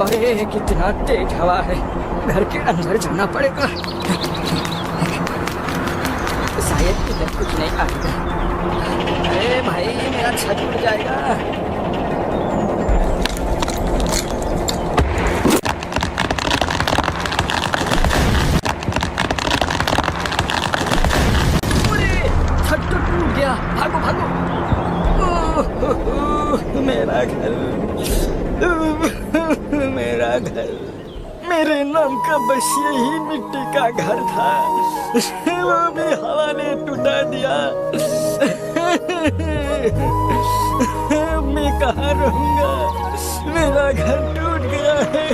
अरे कितना तेज हवा है, घर के अंदर जाना पड़ेगा। शायद इधर कुछ नहीं आएगा। अरे भाई मेरा छत उड़ जाएगा। छत तो टूट गया, भागो भागो। मेरा घर, मेरा घर, मेरे नाम का बस यही मिट्टी का घर था, वो भी हवा ने टुटा दिया। मैं कहाँ रहूंगा, मेरा घर टूट गया है।